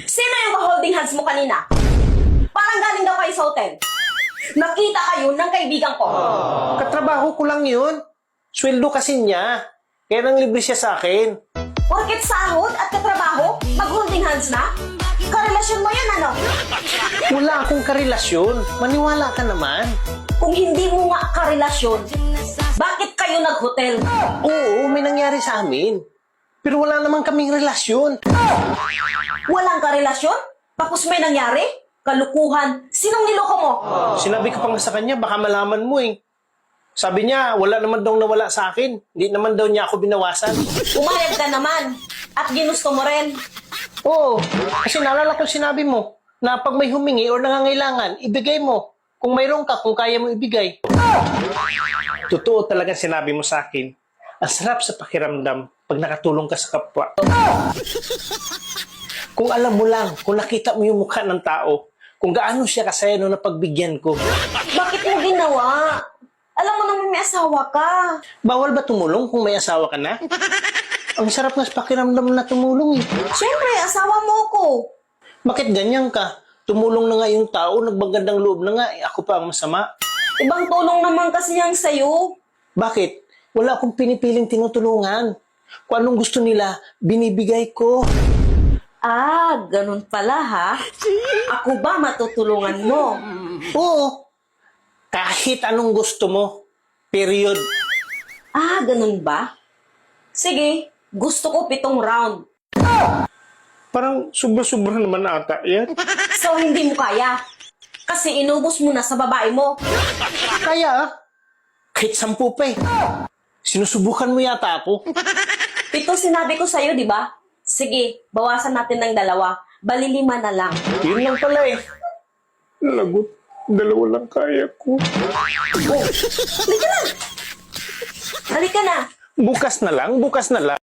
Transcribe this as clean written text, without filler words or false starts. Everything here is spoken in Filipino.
Sino yung ka-holding hands mo kanina? Parang galing daw kayo sa hotel. Nakita kayo ng kaibigan ko. Katrabaho ko lang yun. Sweldo kasi niya. Kaya nang libre siya sa akin. Porket sahod at katrabaho, mag-holding hands na? Karelasyon mo yan, ano? Wala akong karelasyon. Maniwala ka naman. Kung hindi mo nga karelasyon, bakit kayo nag-hotel? Oo, may nangyari sa amin. Pero wala naman kaming relasyon. Walang karelasyon? Tapos may nangyari? Kalukuhan. Sinong niloko mo? Sinabi ko pa nga sa kanya, baka malaman mo eh. Sabi niya, wala naman daw nawala sa akin. Hindi naman daw niya ako binawasan. Umayag ka naman. At ginusto mo rin. Oo, kasi naalala ko sinabi mo na pag may humingi o nangangailangan, ibigay mo. Kung mayroon ka, kung kaya mo ibigay. Totoo talaga sinabi mo sa akin. Ang sarap sa pakiramdam pag nakatulong ka sa kapwa. Kung alam mo lang, kung nakita mo yung mukha ng tao, kung gaano siya kasaya nung napagbigyan ko. Bakit mo ginawa? Alam mo naman may asawa ka. Bawal ba tumulong kung may asawa ka na? Ang sarap nga sa pakiramdam na tumulong eh. Siyempre, asawa mo ko. Bakit ganyan ka? Tumulong na nga yung tao, nagbagandang loob na nga, ako pa ang masama. Ibang tulong naman kasi yang sa'yo. Bakit? Wala akong pinipiling tinutulungan. Kung anong gusto nila, binibigay ko. Ah, ganun pala ha. Ako ba matutulungan mo? Oo. Kahit anong gusto mo. Period. Ah, ganun ba? Sige, gusto ko 7 round. Parang sobra-sobra naman ata yan. So, hindi mo kaya. Kasi inubos mo na sa babae mo. Kaya, kahit 10 pa eh. Sinusubukan mo yata ako. 7 sinabi ko sa'yo, di ba? Sige, bawasan natin ng 2. Bali 5 na lang. Yun lang pala eh. Lagot. 2 lang kaya ko. Halika na! Halika na! Bukas na lang, bukas na lang.